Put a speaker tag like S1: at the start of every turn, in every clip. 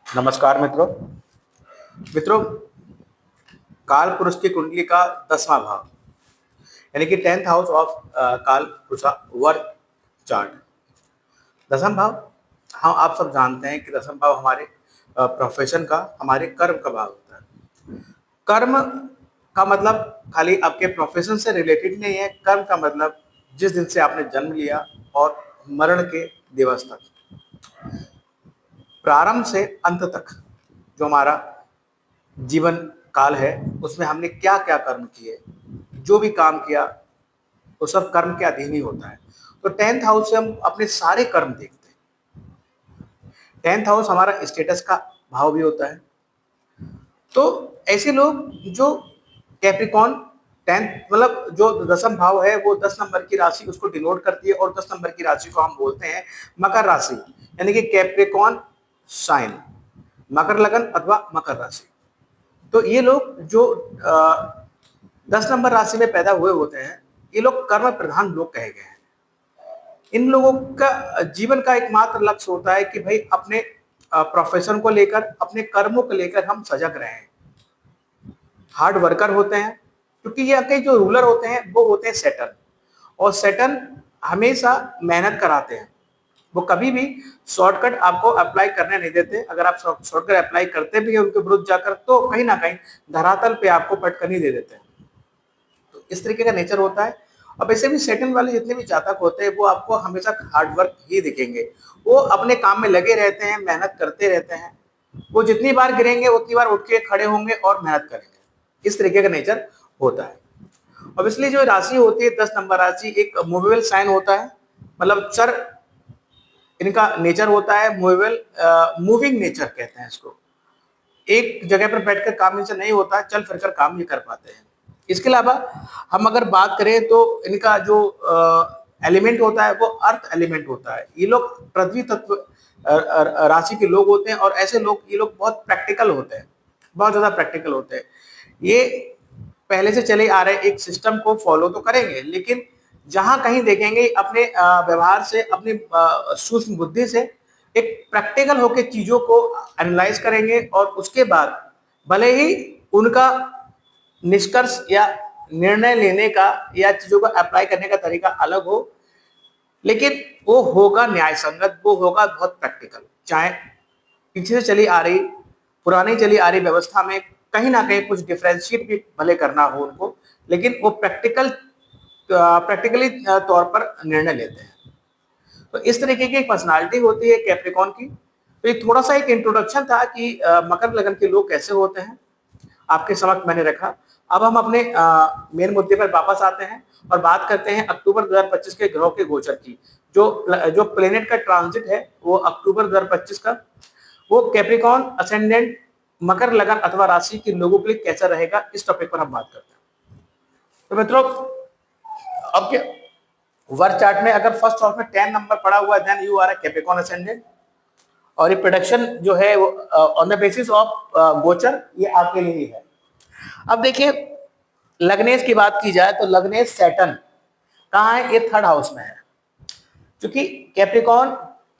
S1: नमस्कार मित्रों। मित्रों, काल पुरुष की कुंडली का 10वां भाव यानी कि 10th हाउस ऑफ काल पुरुषा वर्क चार्ट। 10वां भाव, हम आप सब जानते हैं कि 10वां भाव हमारे प्रोफेशन का, हमारे कर्म का भाव होता है। कर्म का मतलब खाली आपके प्रोफेशन से रिलेटेड नहीं है। कर्म का मतलब जिस दिन से आपने जन्म लिया और मरण के दिवस तक, प्रारंभ से अंत तक जो हमारा जीवन काल है, उसमें हमने क्या क्या कर्म किए, जो भी काम किया वो सब कर्म के अधीन ही होता है। तो 10th हाउस से हम अपने सारे कर्म देखते हैं। 10th हाउस हमारा स्टेटस का भाव भी होता है। तो ऐसे लोग जो कैप्रिकॉन 10th मतलब जो 10वां भाव है वो 10 नंबर की राशि उसको डिनोट करती है, और 10 नंबर की राशि को हम बोलते हैं मकर राशि, यानी कि कैप्रिकॉन साइन, मकर लगन अथवा मकर राशि। तो ये लोग जो 10 नंबर राशि में पैदा हुए होते हैं, ये लोग कर्म प्रधान लोग कहे गए हैं। इन लोगों का जीवन का एकमात्र लक्ष्य होता है कि भाई अपने प्रोफेशन को लेकर, अपने कर्मों को लेकर हम सजग रहें। हार्ड वर्कर होते हैं, क्योंकि ये आपके जो रूलर होते हैं वो होते हैं सैटर्न, और सैटर्न हमेशा मेहनत कराते हैं। वो कभी भी शॉर्टकट आपको अप्लाई करने नहीं देते। अगर आप शॉर्टकट अप्लाई करते भी हैं उनके विरुद्ध जाकर, तो कहीं ना कहीं धरातल पे आपको पटकनी दे देते हैं। तो इस तरीके का नेचर होता है। अब ऐसे भी सेटल वाले जितने भी जातक होते हैं वो आपको हमेशा हार्ड वर्क ही दिखेंगे। वो अपने काम में लगे रहते हैं, मेहनत करते रहते हैं। वो जितनी बार गिरेंगे उतनी बार उठ के खड़े होंगे और मेहनत करेंगे। इस तरीके का नेचर होता है। अब इसलिए जो राशि होती है 10 नंबर राशि एक मूवेबल साइन होता है, मतलब चर इनका नेचर होता है। मूवेबल, मूविंग नेचर कहते हैं इसको। एक जगह पर बैठकर काम इनसे नहीं होता, चल फिर कर काम ये कर पाते हैं। इसके अलावा हम अगर बात करें तो इनका जो एलिमेंट होता है वो अर्थ एलिमेंट होता है। ये लोग पृथ्वी तत्व राशि के लोग होते हैं, और ऐसे लोग, ये लोग बहुत प्रैक्टिकल होते हैं, बहुत ज्यादा प्रैक्टिकल होते हैं। ये पहले से चले आ रहे एक सिस्टम को फॉलो तो करेंगे, लेकिन जहां कहीं देखेंगे अपने व्यवहार से, अपनी सूक्ष्म बुद्धि से एक प्रैक्टिकल होकर चीजों को एनालाइज करेंगे, और उसके बाद भले ही उनका निष्कर्ष या निर्णय लेने का या चीजों को अप्लाई करने का तरीका अलग हो, लेकिन वो होगा न्याय संगत, वो होगा बहुत प्रैक्टिकल। चाहे पीछे से चली आ रही, पुरानी चली आ रही व्यवस्था में कहीं ना कहीं कुछ डिफ्रेंशिएट भी भले करना हो उनको, लेकिन वो प्रैक्टिकली तौर पर निर्णय लेते हैं। तो इस तरीके की एक पर्सनालिटी होती है कैप्रिकॉन की। तो ये थोड़ा सा एक इंट्रोडक्शन था कि मकर लगन के लोग कैसे होते हैं, आपके समक्ष मैंने रखा। अब हम अपने मेन मुद्दे पर वापस आते हैं और बात करते हैं अक्टूबर 2025 के ग्रहों के गोचर की। जो प्लेनेट का ट्रांजिट है वो अक्टूबर 2025 का, वो कैप्रिकॉन असेंडेंट मकर लगन अथवा राशि के लोगों के लिए कैसा रहेगा, इस टॉपिक पर हम बात करते हैं। तो मित्रों, अब क्या वर्क चार्ट में अगर फर्स्ट हाउस में 10 नंबर पड़ा हुआ है, then you are a Capricorn ascendant. और ये प्रोडक्शन जो है वो ऑन द बेसिस ऑफ गोचर, ये आपके लिए ही है। अब देखिए, लग्नेश की बात की जाए तो लग्नेश सैटर्न कहाँ है, ये थर्ड हाउस में है। क्योंकि कैप्रिकॉन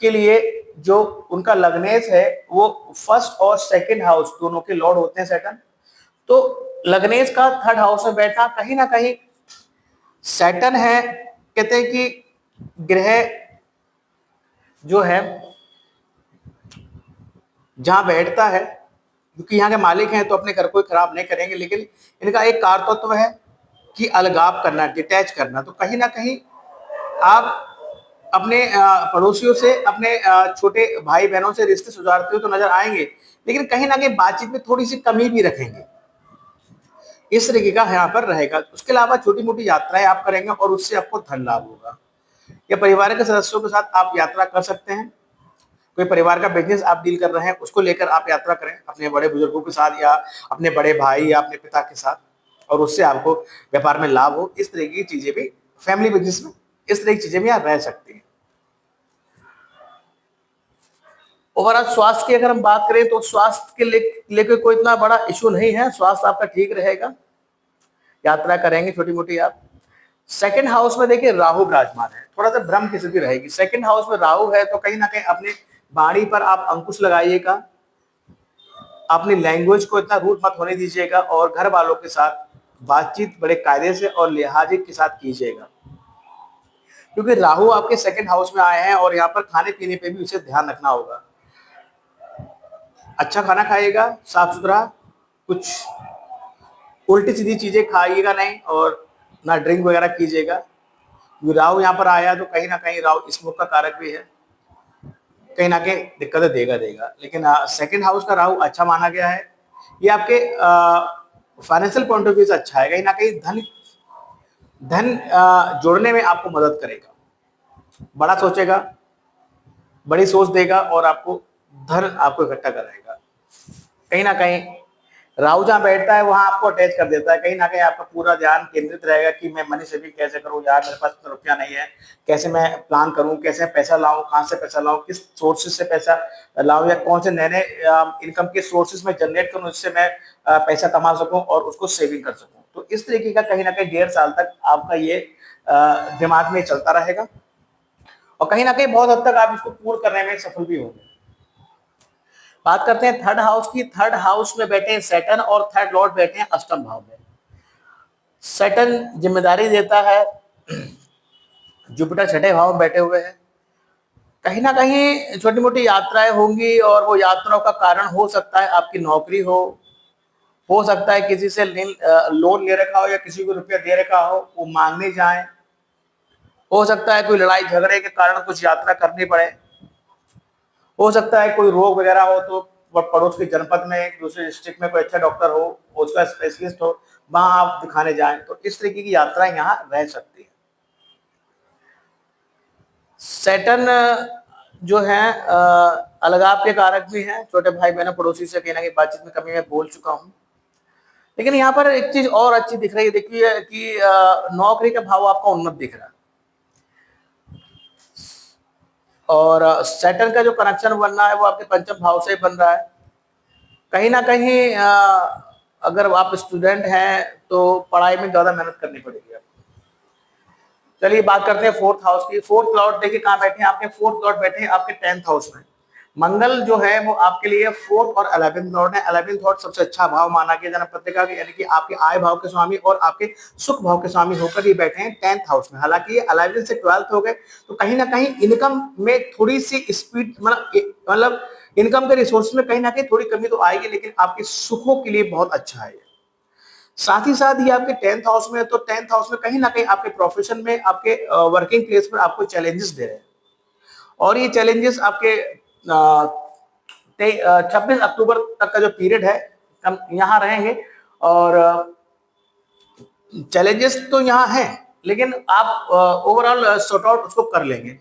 S1: के लिए जो उनका लग्नेश है वो फर्स्ट और सेकंड हाउस दोनों के लॉर्ड होते हैं सैटर्न। तो लग्नेश का थर्ड हाउस में बैठा कहीं ना कहीं सैटर्न है, कहते हैं कि ग्रह जो है जहां बैठता है, क्योंकि यहाँ के मालिक हैं तो अपने घर को खराब नहीं करेंगे, लेकिन इनका एक कारतत्व है कि अलगाव करना, डिटैच करना। तो कहीं ना कहीं आप अपने पड़ोसियों से, अपने छोटे भाई बहनों से रिश्ते सुधारते हुए तो नजर आएंगे, लेकिन कहीं ना कहीं बातचीत में थोड़ी सी कमी भी रखेंगे। इस तरीके का यहाँ पर रहेगा। उसके अलावा छोटी मोटी यात्राएं आप करेंगे और उससे आपको धन लाभ होगा, या परिवार के सदस्यों के साथ आप यात्रा कर सकते हैं। कोई परिवार का बिजनेस आप डील कर रहे हैं, उसको लेकर आप यात्रा करें अपने बड़े बुजुर्गों के साथ, या अपने बड़े भाई या अपने पिता के साथ, और उससे आपको व्यापार में लाभ हो। इस तरह की चीजें भी, फैमिली बिजनेस में इस तरह की चीजें भी आप रह सकती हैं। ओवरऑल स्वास्थ्य की अगर हम बात करें तो स्वास्थ्य के लेकर कोई इतना बड़ा इशू नहीं है, स्वास्थ्य आपका ठीक रहेगा। यात्रा करेंगे छोटी मोटी आप। सेकंड हाउस में देखिए राहु विराजमान है, थोड़ा सा भ्रम की स्थिति रहेगी। सेकंड हाउस में राहु है तो कहीं ना कहीं अपने वाणी पर आप अंकुश लगाइएगा। अपनी लैंग्वेज को इतना रूड मत होने दीजिएगा और घर वालों के साथ बातचीत बड़े कायदे से और लिहाजे के साथ कीजिएगा, क्योंकि राहु आपके सेकंड हाउस में आए हैं और यहाँ पर खाने पीने पे भी उसे ध्यान रखना होगा। अच्छा खाना खाइएगा, साफ सुथरा, कुछ उल्टी सीधी चीजें खाइएगा नहीं, और ना ड्रिंक वगैरह कीजिएगा। राहु यहाँ पर आया तो कहीं ना कहीं राहु स्मोक का कारक भी है, कहीं ना कहीं दिक्कतें देगा देगा। लेकिन सेकंड हाउस का राहु अच्छा माना गया है, ये आपके फाइनेंशियल पॉइंट ऑफ व्यू से अच्छा है, कहीं ना कहीं धन धन जोड़ने में आपको मदद करेगा, बड़ा सोचेगा, बड़ी सोच देगा और आपको धन आपको इकट्ठा कराएगा। कहीं ना कहीं राहु जहाँ बैठता है वहां आपको अटैच कर देता है, कहीं ना कहीं आपका पूरा ध्यान केंद्रित रहेगा कि मैं मनी सेविंग कैसे करूं, यार मेरे पास इतना रुपया नहीं है, कैसे मैं प्लान करूं, कैसे पैसा लाऊं, कहां से पैसा लाऊं, किस सोर्सेज से पैसा लाऊं, या कौन से नए नए इनकम के सोर्सेज में जनरेट करूं जिससे मैं पैसा कमा सकूं और उसको सेविंग कर सकूं। तो इस तरीके का कहीं ना कहीं 1.5 साल तक आपका ये दिमाग में चलता रहेगा और कहीं ना कहीं बहुत हद तक आप इसको पूर्ण करने में सफल भी होंगे। बात करते हैं थर्ड हाउस की। थर्ड हाउस में बैठे हैं सैटर्न और थर्ड लॉर्ड बैठे हैं अष्टम भाव में। सैटर्न जिम्मेदारी देता है, जुपिटर छठे भाव में बैठे हुए हैं। कहीं ना कहीं छोटी मोटी यात्राएं होंगी और वो यात्राओं का कारण हो सकता है आपकी नौकरी हो सकता है किसी से लोन ले रखा हो या किसी को रुपया दे रखा हो वो मांगने जाए, हो सकता है कोई लड़ाई झगड़े के कारण कुछ यात्रा करनी पड़े, हो सकता है कोई रोग वगैरह हो तो पड़ोस के जनपद में दूसरे डिस्ट्रिक्ट में कोई अच्छा डॉक्टर हो, उसका स्पेशलिस्ट हो, वहां आप दिखाने जाएं। तो इस तरीके की यात्राएं यहाँ रह सकती है। सैटर्न जो है अलगाव के कारक भी हैं, छोटे भाई बहनों पड़ोसी से कहीं ना कहीं बातचीत में कमी मैं बोल चुका हूँ। लेकिन यहाँ पर एक चीज और अच्छी दिख रही है, देखिए कि नौकरी का भाव आपका उन्नत दिख रहा है और सैटर्न का जो कनेक्शन बन रहा है वो आपके पंचम भाव से बन रहा है। कहीं ना कहीं अगर आप स्टूडेंट हैं तो पढ़ाई में ज्यादा मेहनत करनी पड़ेगी आपको। चलिए बात करते हैं फोर्थ हाउस की। फोर्थ लॉर्ड देखिए कहाँ बैठे हैं आपके, फोर्थ लॉर्ड बैठे हैं आपके 10th हाउस में। मंगल जो है वो आपके लिए फोर्थ और 11th लॉर्ड है। 11th लॉर्ड सबसे अच्छा भाव माना गया जन्म पत्रिका के, यानी कि आपके आय भाव के स्वामी और आपके सुख भाव के स्वामी होकर ये बैठे हैं 10th हाउस में। हालांकि ये 11th से 12th हो गए तो कहीं ना कहीं इनकम में थोड़ी सी स्पीड मतलब इनकम के रिसोर्स में कहीं ना कहीं थोड़ी कमी तो आएगी, लेकिन आपके सुखों के लिए बहुत अच्छा है। साथ ही साथ ही आपके 10th हाउस में, तो 10th हाउस में कहीं ना कहीं आपके प्रोफेशन में, आपके वर्किंग प्लेस पर आपको चैलेंजेस दे रहे हैं और ये चैलेंजेस आपके 26 अक्टूबर तक का जो पीरियड है हम यहाँ रहेंगे। और चैलेंजेस तो यहाँ हैं लेकिन आप ओवरऑल सॉर्ट आउट उसको कर लेंगे।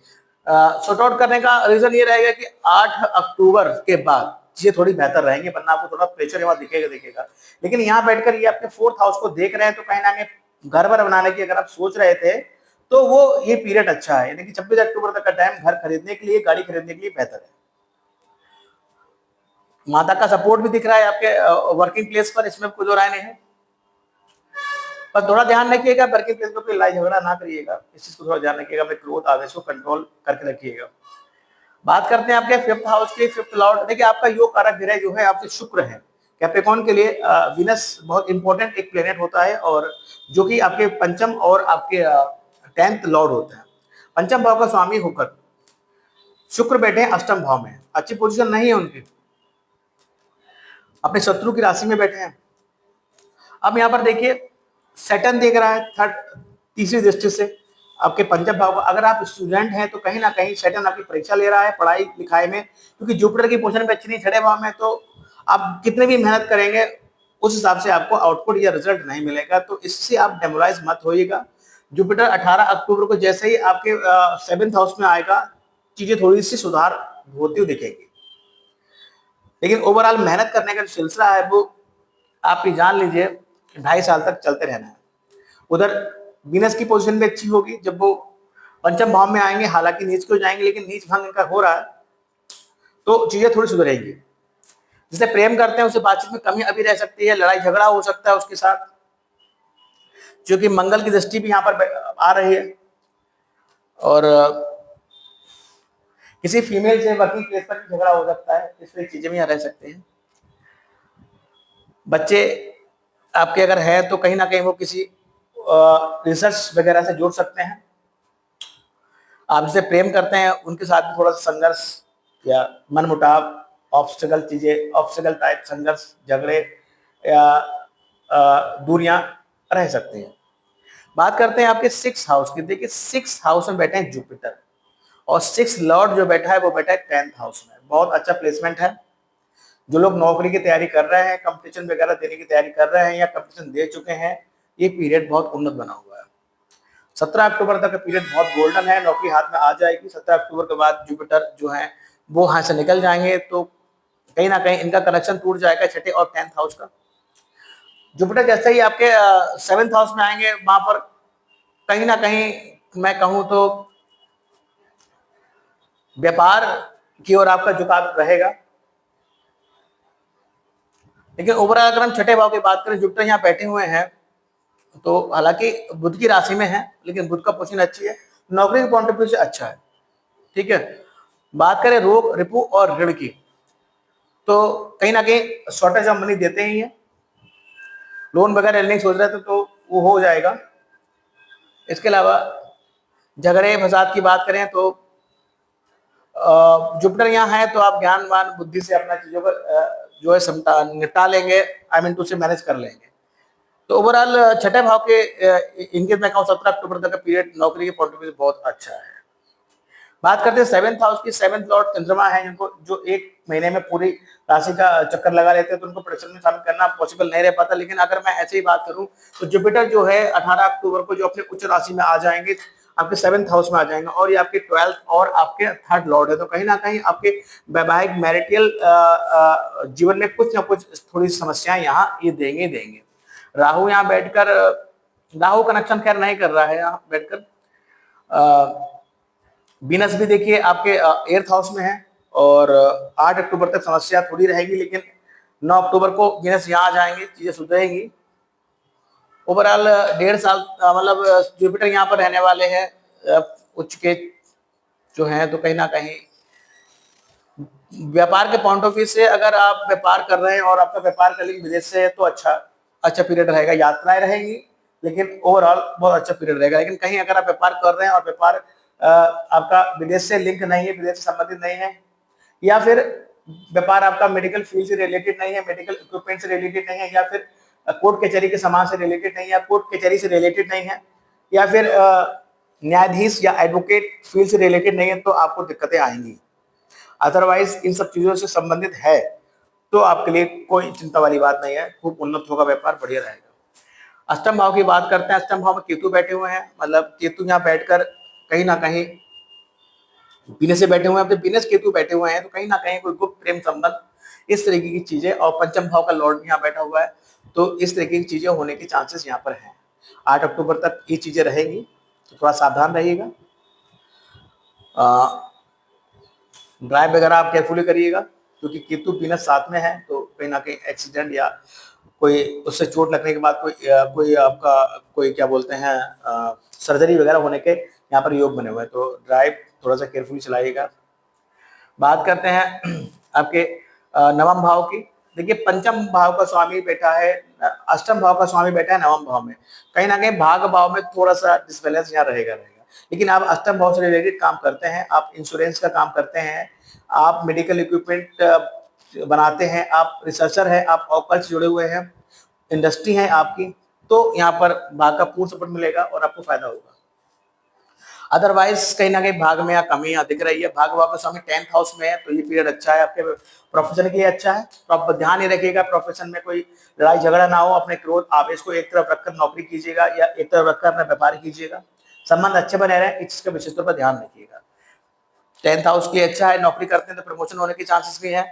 S1: सॉर्ट आउट करने का रीजन ये रहेगा कि 8 अक्टूबर के बाद चीजें थोड़ी बेहतर रहेंगी, वरना आपको थोड़ा प्रेशर यहाँ दिखेगा। लेकिन यहाँ बैठकर ये आपके 4th हाउस को देख रहे हैं तो कहीं ना कहीं घर वर बनाने की अगर आप सोच रहे थे तो वो ये पीरियड अच्छा है, यानी कि 26 अक्टूबर तक का टाइम घर खरीदने के लिए, गाड़ी खरीदने के लिए बेहतर है। माता का सपोर्ट भी दिख रहा है आपके वर्किंग प्लेस पर, इसमें कोई दो राय नहीं है। पर थोड़ा ध्यान रखिएगा वर्किंग प्लेस पर कोई लड़ाई झगड़ा ना करिएगा, इस चीज को थोड़ा ध्यान रखिएगा, अपने क्रोध आवेश को कंट्रोल करके रखिएगा। बात करते हैं आपके 5th हाउस की। 5th लॉर्ड देखिए आपका योग कारक ग्रह जो है आपके शुक्र है। कैप्रिकॉर्न के लिए विनस बहुत इंपॉर्टेंट एक प्लेनेट होता है और जो कि आपके पंचम और आपके 10th लॉर्ड होता है। पंचम भाव का स्वामी होकर शुक्र बैठे हैं अष्टम भाव में, अच्छी पोजीशन नहीं है उनकी, अपने शत्रु की राशि में बैठे हैं। अब यहाँ पर देखिए सैटर्न देख रहा है तीसरी दृष्टि से आपके पंचम भाव। अगर आप स्टूडेंट हैं तो कहीं ना कहीं सैटर्न आपकी परीक्षा ले रहा है पढ़ाई लिखाई में, क्योंकि जुपिटर की पोजीशन पे अच्छी नहीं, छठे भाव में, तो आप कितने भी मेहनत करेंगे उस हिसाब से आपको आउटपुट या रिजल्ट नहीं मिलेगा, तो इससे आप डेमोराइज मत होइएगा। जुपिटर 18 अक्टूबर को जैसे ही आपके 7th हाउस में आएगा चीजें थोड़ी सी सुधार होती हुई दिखेगी, लेकिन ओवरऑल मेहनत करने का जो सिलसिला है वो आप ये जान लीजिए 2.5 साल तक चलते रहना है। उधर वीनस की पोजीशन भी अच्छी होगी जब वो पंचम भाव में आएंगे, हालांकि नीच को जाएंगे लेकिन नीच भंग इनका हो रहा है तो चीजें थोड़ी सुधरेंगी। जिसे प्रेम करते हैं उसे बातचीत में कमी अभी रह सकती है, लड़ाई झगड़ा हो सकता है उसके साथ, क्योंकि मंगल की दृष्टि भी यहाँ पर आ रही है और किसी फीमेल से वर्किंग प्लेस पर भी झगड़ा हो सकता है, इसलिए चीजें भी यहाँ रह सकते हैं। बच्चे आपके अगर है तो कहीं ना कहीं वो किसी रिसर्च वगैरह से जुड़ सकते हैं। आप जिसे प्रेम करते हैं उनके साथ भी थोड़ा सा संघर्ष या मनमुटाव, ऑब्स्टेकल चीजें, ऑब्स्टेकल टाइप संघर्ष, झगड़े या दूरियां रह सकती हैं। बात करते हैं आपके 6 हाउस की। देखिए 6 हाउस में बैठे हैं जुपिटर, और 6 लॉर्ड जो बैठा है वो बैठा है 10th हाउस में। बहुत अच्छा प्लेसमेंट है। जो लोग नौकरी की तैयारी कर रहे हैं, कंपटीशन वगैरह देने की तैयारी कर रहे हैं या कंपटीशन दे चुके हैं, ये पीरियड बहुत उन्नत बना हुआ है। 17 अक्टूबर तक का पीरियड बहुत गोल्डन है, नौकरी हाथ में आ जाएगी। 17 अक्टूबर के बाद जुपिटर जो है वो हाथ से निकल जाएंगे, तो कहीं ना कहीं इनका कनेक्शन टूट जाएगा 6th और 10th हाउस का। जुपिटर जैसे ही आपके 7th हाउस में आएंगे, वहां पर कहीं ना कहीं मैं कहूं तो व्यापार की ओर आपका झुकाव रहेगा। लेकिन ओवरऑल अगर हम 6ठे भाव की बात करें, जुपिटर यहाँ बैठे हुए हैं, तो हालांकि बुध की राशि में है, लेकिन बुध का पोजीशन अच्छी है, नौकरी के पॉइंट ऑफ व्यू से अच्छा है। ठीक है। बात करें रोग, रिपु और ऋण की, तो कहीं ना कहीं शॉर्टेज ऑफ मनी देते ही है। लोन वगैरह लेने की सोच रहे थे तो वो हो जाएगा। इसके अलावा झगड़े फसाद की बात करें तो जुपिटर यहाँ है तो आप ज्ञानवान बुद्धि से अपना चीजों को जो है निपटा लेंगे, आई मीन टू से मैनेज कर लेंगे। तो ओवरऑल 6ठे भाव के इनके मैं कहूँ 17 अक्टूबर तक का पीरियड नौकरी के पॉइंट ऑफ व्यू बहुत अच्छा है। बात करते हैं 7th हाउस की। 7th लॉर्ड चंद्रमा है, जिनको जो एक महीने में पूरी राशि का चक्कर लगा लेते हैं तो उनको प्रोडक्शन में शामिल करना पॉसिबल नहीं रह पाता। लेकिन अगर मैं ऐसे ही बात करूं तो जुपिटर जो है 18 अक्टूबर को जो अपने उच्च राशि में आ जाएंगे, आपके 7th हाउस में आ जाएंगे, और ये आपके 12th और आपके 3rd लॉर्ड है। तो कहीं ना कहीं आपके वैवाहिक मैरिटियल जीवन में कुछ ना कुछ थोड़ी समस्याएं यहाँ ये देंगे। राहु यहाँ बैठकर, राहु कनेक्शन खैर नहीं कर रहा है यहाँ बैठकर। वीनस भी देखिए आपके 8th हाउस में है, और 8 अक्टूबर तक समस्या थोड़ी रहेगी, लेकिन 9 अक्टूबर को वीनस यहाँ आ जाएंगे, चीजें सुधरेंगी। ओवरऑल 1.5 साल मतलब जुपिटर यहाँ पर रहने वाले हैं उच्च के जो हैं, तो कहीं ना कहीं व्यापार के पॉइंट ऑफ व्यू से अगर आप व्यापार कर रहे हैं और आपका व्यापार का लिंक विदेश से है तो अच्छा पीरियड रहेगा। यात्राएं रहेंगी, लेकिन ओवरऑल बहुत अच्छा पीरियड रहेगा। लेकिन कहीं अगर आप व्यापार कर रहे हैं और व्यापार आपका विदेश से लिंक नहीं है, विदेश से संबंधित नहीं है, या फिर व्यापार आपका मेडिकल फील्ड से रिलेटेड नहीं है, मेडिकल इक्विपमेंट से रिलेटेड नहीं है, या फिर कोर्ट कचहरी के सामान से रिलेटेड नहीं है, कोर्ट कचहरी से रिलेटेड नहीं है, या फिर न्यायाधीश या एडवोकेट फील्ड से रिलेटेड नहीं है, तो आपको दिक्कतें आएंगी। अदरवाइज इन सब चीजों से संबंधित है तो आपके लिए कोई चिंता वाली बात नहीं है, खूब उन्नत होगा, व्यापार बढ़िया रहेगा। अष्टम भाव की बात करते हैं। अष्टम भाव में केतु बैठे हुए हैं, मतलब केतु यहाँ बैठकर कहीं ना कहीं वीनस से बैठे हुए हैं, वीनस केतु बैठे हुए हैं, तो कहीं ना कहीं कोई गुप्त प्रेम संबंध, इस तरीके की चीजें, और पंचम भाव का लॉर्ड भी यहाँ बैठा हुआ है, तो इस तरीके की चीजें होने के चांसेस यहाँ पर हैं। 8 अक्टूबर तक ये चीजें रहेगी, तो थोड़ा सावधान रहिएगा। ड्राइव वगैरह आप केयरफुली करिएगा, क्योंकि केतु वीनस साथ में है, तो कहीं ना कहीं एक्सीडेंट या कोई उससे चोट लगने के बाद कोई आपका कोई क्या बोलते हैं सर्जरी वगैरह होने के यहाँ पर योग बने हुए हैं, तो ड्राइव थोड़ा सा केयरफुली चलाइएगा। बात करते हैं आपके नवम भाव की। देखिए पंचम भाव का स्वामी बैठा है, अष्टम भाव का स्वामी बैठा है नवम भाव में। कहीं ना कहीं भाग भाव में थोड़ा सा डिसबैलेंस यहाँ रहेगा। लेकिन आप अष्टम भाव से रिलेटेड काम करते हैं, आप इंश्योरेंस का काम करते हैं, आप मेडिकल इक्विपमेंट बनाते हैं, आप रिसर्चर हैं, आप ऑकल्ट से जुड़े हुए हैं, इंडस्ट्री है आपकी, तो यहाँ पर भाग का पूर्ण सपोर्ट मिलेगा और आपको फायदा होगा। अदरवाइज कहीं ना कहीं भाग में या कमियां दिख रही है। भाग वापस हमें 10th हाउस में है, तो ये पीरियड अच्छा है, आपके प्रोफेशन के लिए अच्छा है। तो आप ध्यान ही रखिएगा प्रोफेशन में कोई लड़ाई झगड़ा ना हो, अपने क्रोध आवेश को एक तरफ रखकर नौकरी कीजिएगा या एक तरफ रखकर अपना व्यापार कीजिएगा, संबंध अच्छे बने रहे, इस चीज का विशेष तौर पर ध्यान रखिएगा। 10th हाउस के अच्छा है, नौकरी करते हैं तो प्रमोशन होने के चांसेस भी है।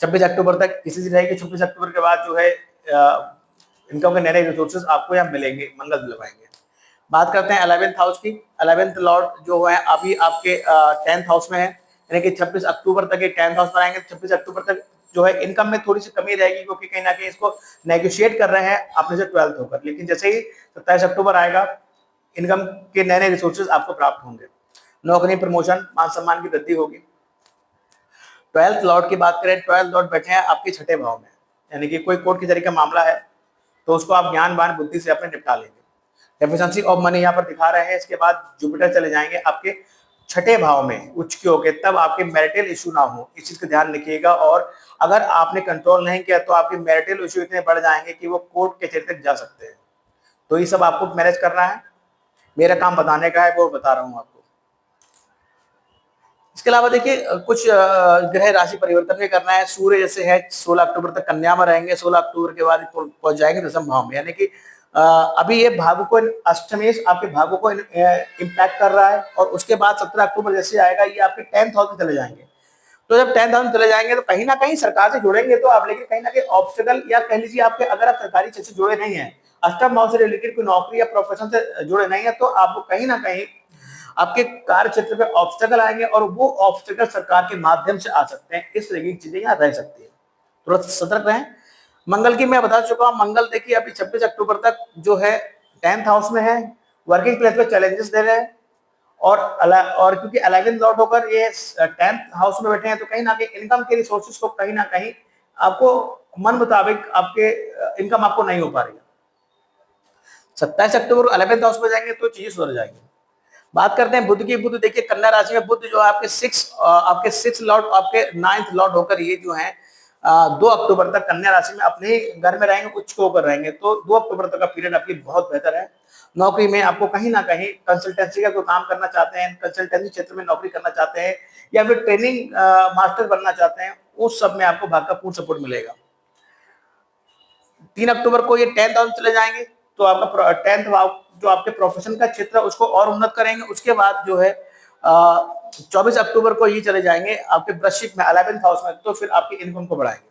S1: 26 अक्टूबर तक इसी से रहेगी। 26 अक्टूबर के बाद जो है इनकम के नए रिसोर्सेज आपको यहाँ मिलेंगे, मंगल दिलवाएंगे। बात करते हैं 11th हाउस की। 11th लॉर्ड जो है अभी आपके 10th हाउस में है, यानी कि 26 अक्टूबर तक ये 10th हाउस पर आएंगे। 26 अक्टूबर तक जो है इनकम में थोड़ी सी कमी रहेगी, क्योंकि कहीं ना कहीं इसको नेगोशिएट कर रहे हैं अपने से 12th होकर। लेकिन जैसे ही 27 अक्टूबर आएगा, इनकम के नए रिसोर्सेज आपको प्राप्त होंगे, नौकरी, प्रमोशन, मान सम्मान की वृद्धि होगी। 12th लॉर्ड की बात करें, 12th लॉर्ड बैठे हैं आपके 6ठे भाव में। यानी कि कोई कोर्ट कचहरी का मामला है तो उसको आप ज्ञान बान बुद्धि से अपने निपटा लेंगे। एफिशिएंसी ऑफ मनी यहाँ पर दिखा रहे हैं। इसके बाद जुपिटर चले जाएंगे आपके छठे भाव में उच्च के होके, तब आपके मैरिटल इशू ना हो, इस चीज का ध्यान रखिएगा। और अगर आपने कंट्रोल नहीं किया तो आपके मैरिटल इशू इतने बढ़ जाएंगे कि वो कोर्ट कचहरी तक जा सकते हैं। तो ये सब आपको मैनेज करना है, मेरा काम बताने का है, वो बता रहा हूँ आपको। इसके अलावा देखिए कुछ ग्रह राशि परिवर्तन भी करना है। सूर्य जैसे है 16 अक्टूबर तक कन्या में रहेंगे, 16 अक्टूबर के बाद पहुंच जाएंगे दशम भाव में, यानी कि अभी ये भाग्य को अष्टमेश आपके भाग्य को इम्पैक्ट कर रहा है। और उसके बाद 17 अक्टूबर जैसे आएगा ये आपके 10th हाउस में चले जाएंगे। तो जब 10th हाउस में चले जाएंगे तो कहीं ना कहीं सरकार से जुड़ेंगे तो आप, लेकिन कहीं ना कहीं ऑब्स्टेकल या कह लीजिए आपके, अगर आप सरकारी क्षेत्र से जुड़े नहीं है, अष्टम भाव से रिलेटेड कोई नौकरी या प्रोफेशन से जुड़े नहीं है, तो आपको कहीं ना कहीं आपके कार्य क्षेत्र पे ऑब्स्टेकल आएंगे और वो ऑब्स्टेकल सरकार के माध्यम से आ सकते हैं। इस तरह की चीजें यहाँ रह सकती है, थोड़ा सतर्क रहें। मंगल की मैं बता चुका हूँ। मंगल देखिए अभी 26 अक्टूबर तक जो है 10th हाउस में है, वर्किंग प्लेस पे चैलेंजेस दे रहे हैं। और क्योंकि 11th लॉर्ड होकर ये 10th हाउस में बैठे हैं तो कहीं ना कहीं इनकम के रिसोर्सेज को कहीं ना कहीं आपको मन मुताबिक आपके इनकम आपको नहीं हो पा रही है। 27 अक्टूबर 11th हाउस में जाएंगे तो चीजें सुधर जाएंगी। बात करते हैं बुध की। बुध देखिए कन्या राशि में बुध जो आपके 6 लॉर्ड, आपके 9th लॉर्ड होकर ये जो है 2 अक्टूबर तक कन्या राशि में अपने घर में रहेंगे, उच्च होकर रहेंगे। तो 2 अक्टूबर तक का पीरियड आपकी बहुत बेहतर है। नौकरी में आपको कहीं ना कहीं कंसल्टेंसी का कोई काम करना चाहते हैं, कंसल्टेंसी क्षेत्र में नौकरी करना चाहते हैं, या फिर ट्रेनिंग मास्टर बनना चाहते हैं, उस सब में आपको भाग्य का पूर्ण सपोर्ट मिलेगा। 3 अक्टूबर को ये 10th हाउस चले जाएंगे तो आपका 10th भाव जो आपके प्रोफेशन का क्षेत्र है उसको और उन्नत करेंगे। उसके बाद जो है 24 अक्टूबर को ये चले जाएंगे आपके वृश्चिक में 11th हाउस में, तो फिर आपकी इनकम को बढ़ाएंगे।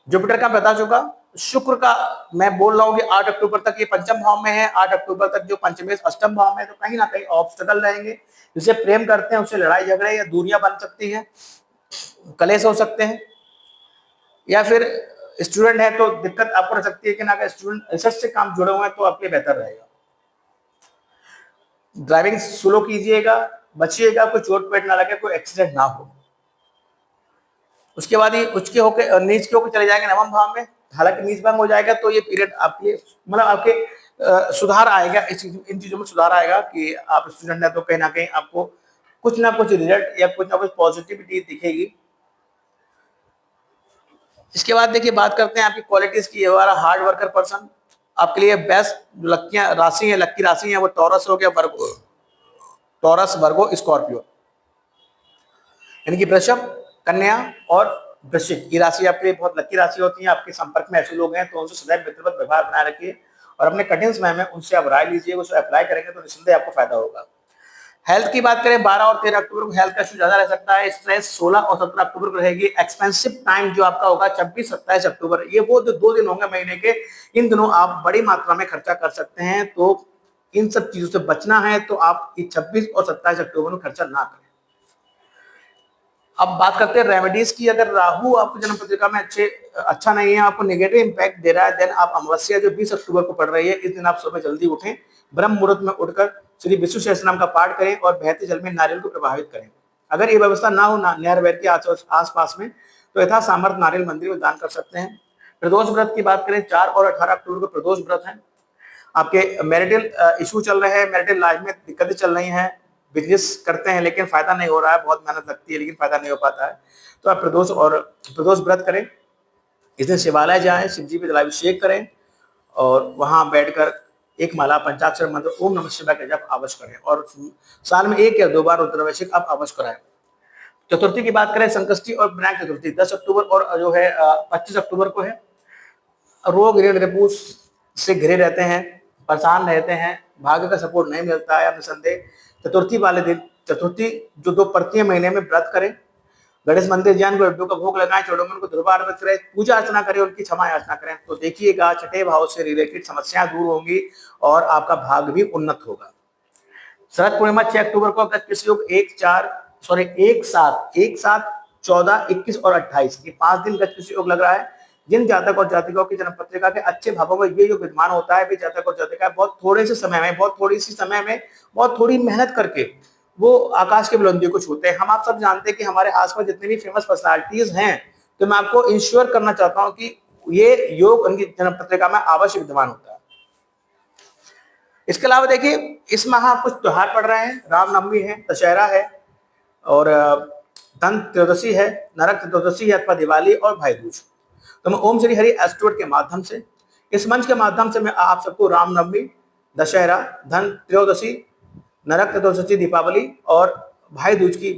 S1: जुपिटर का बता चुका। शुक्र का मैं बोल रहा हूँ कि 8 अक्टूबर तक ये पंचम भाव में है। 8 अक्टूबर तक जो पंचमेश अष्टम भाव में है, तो कहीं ना कहीं ऑब्स्टेकल रहेंगे। जिसे प्रेम करते हैं उससे लड़ाई झगड़े या दूरियां बन सकती हैं, कलेश हो सकते हैं, या फिर स्टूडेंट है तो दिक्कत आपको रह सकती है कि ना, अगर स्टूडेंट रिसर्च से काम जुड़े हुए हैं तो आपके बेहतर रहेगा। ड्राइविंग स्लो कीजिएगा, बचिएगा, कोई चोट पेट ना लगे, कोई एक्सीडेंट ना हो। उसके बाद ही उच्च के होकर नीच के होकर चले जाएंगे नवम भाव में। हालांकि नीच भंग हो जाएगा तो ये पीरियड आपके मतलब आपके सुधार आएगा, इन चीजों में सुधार आएगा कि आप स्टूडेंट है तो कहीं ना कहीं आपको कुछ ना कुछ रिजल्ट या कुछ ना कुछ पॉजिटिविटी दिखेगी। इसके बाद देखिए बात करते हैं आपकी क्वालिटीज की। हमारा हार्ड वर्कर पर्सन, आपके लिए बेस्ट जो लक्की राशि है वो टॉरस हो गया, वर्गो, टॉरस, वर्गो, स्कॉर्पियो, यानी कि वृषभ, कन्या और वृश्चिक। ये राशि आपके लिए बहुत लकी राशि होती है। आपके संपर्क में ऐसे लोग हैं तो उनसे सदैव मित्रवत व्यवहार बनाए रखिए और अपने कठिन समय में उनसे आप राय लीजिए, उसको अप्लाई करेंगे तो निस्संदेह आपको फायदा होगा। हेल्थ की बात करें 12 और 13 अक्टूबर को हेल्थ का इशू ज्यादा रह सकता है। स्ट्रेस 16 और 17 अक्टूबर को रहेगी। एक्सपेंसिव टाइम जो आपका होगा 26-27 अक्टूबर, ये वो 2 दिन होंगे महीने के, इन दिनों आप बड़ी मात्रा में खर्चा कर सकते हैं। तो इन सब चीजों से बचना है तो आप 26 और 27 अक्टूबर में खर्चा ना करें। अब बात करते हैं रेमेडीज की। अगर राहु आपकी जन्म पत्रिका में अच्छा नहीं है, आपको नेगेटिव इंपैक्ट दे रहा है, देन आप अमावस्या जो 20 अक्टूबर को पड़ रही है, इस दिन आप सुबह जल्दी उठें, ब्रह्म मुहूर्त में उठकर श्री विष्णु सहस्त्रनाम का पाठ करें और बहते जल में नारियल को प्रभावित करें। अगर ये व्यवस्था ना हो नहर वहर के आस पास में, तो यथा सामर्थ नारियल मंदिर में दान कर सकते हैं। प्रदोष व्रत की बात करें 4 और 18 अक्टूबर को प्रदोष व्रत है। आपके मैरिटल इशू चल रहे हैं, मैरिटल लाइफ में दिक्कतें चल रही हैं, बिजनेस करते हैं लेकिन फायदा नहीं हो रहा है, बहुत मेहनत लगती है लेकिन फायदा नहीं हो पाता है, तो आप प्रदोष व्रत करें। इस दिन शिवालय जाएं, शिव जी पे जलाभिषेक करें और वहां बैठकर एक माला पंचाक्षर मंत्र ओम नमः शिवाय का जप अवश्य करें और साल में 1 या 2 बार रुद्राभिषेक आप अवश्य कराएं। चतुर्थी की बात करें संकष्टी और विनायक चतुर्थी 10 अक्टूबर और जो है 25 अक्टूबर को है। रोग ऋण रिपू से घिरे रहते हैं, परेशान रहते हैं, भाग्य का सपोर्ट नहीं मिलता है, निसंदेह चतुर्थी वाले दिन, चतुर्थी जो 2 पड़ती है महीने में, व्रत करें, गणेश मंदिर जाएं, लड्डू का भोग लगाएं, चौड़ंगन को दुर्वा अर्पित करें, पूजा अर्चना करें, उनकी क्षमा याचना करें। तो देखिएगा छठे भाव से रिलेटेड समस्याएं दूर होंगी और आपका भाग्य भी उन्नत होगा। शरद पूर्णिमा 6 अक्टूबर को गत किसी योग 1 7 14 21 और 28 ये 5 दिन गत किसी योग लग रहा है। जिन जातक और जातिकाओं की जन्म पत्रिका के अच्छे भावों में ये योग विद्यमान होता है, वे जातक और जातिका बहुत थोड़े से समय में, बहुत थोड़ी सी समय में, बहुत थोड़ी मेहनत करके वो आकाश के बुलंदियों को छूते हैं। हम आप सब जानते हैं कि हमारे आसपास जितने भी फेमस पर्सनालिटीज हैं, तो मैं आपको इंश्योर करना चाहता हूं कि ये योग उनकी जन्म पत्रिका में अवश्य विद्यमान होता है। इसके अलावा देखिए इस माह कुछ त्योहार पड़ रहे हैं, रामनवमी है, दशहरा है और धन त्रयोदशी है, नरक चतुर्दशी है अथवा दिवाली और भाई दूज। तो मैं ओम श्री हरि एस्ट्रोवर्ट के माध्यम से, इस मंच के माध्यम से मैं आप सबको रामनवमी, दशहरा, धन त्रयोदशी, नरक चतुर्दशी, दीपावली और भाई दूज की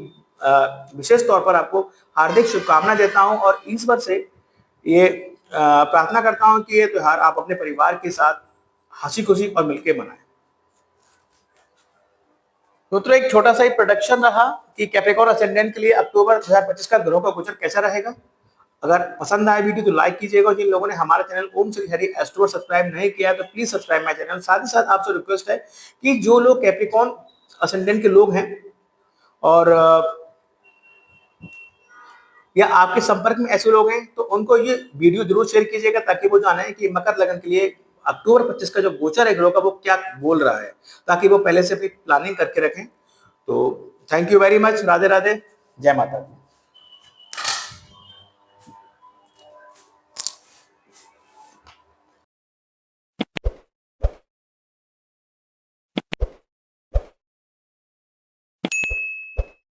S1: विशेष तौर पर आपको हार्दिक शुभकामना देता हूं और ईश्वर से ये प्रार्थना करता हूं कि ये त्योहार आप अपने परिवार के साथ हंसी खुशी और मिलकर मनाएं। तो एक छोटा सा ही प्रोडक्शन रहा कि कैप्रिकॉर्न असेंडेंट के लिए अक्टूबर 2025 का ग्रहों का गोचर कैसा रहेगा। अगर पसंद आए वीडियो तो लाइक कीजिएगा। जिन लोगों ने हमारा चैनल ओम श्री हरि एस्ट्रो सब्सक्राइब नहीं किया तो प्लीज सब्सक्राइब माय चैनल। साथ ही साथ आपसे रिक्वेस्ट है कि जो लोग कैप्रिकॉर्न असेंडेंट के लोग हैं और या आपके संपर्क में ऐसे लोग हैं तो उनको ये वीडियो जरूर शेयर कीजिएगा ताकि वो जाने कि मकर लगन के लिए अक्टूबर 25 का जो गोचर है ग्रहों का वो क्या बोल रहा है, ताकि वो पहले से अपनी प्लानिंग करके रखें। तो thank you very much. Radhe Radhe, जय माता दी।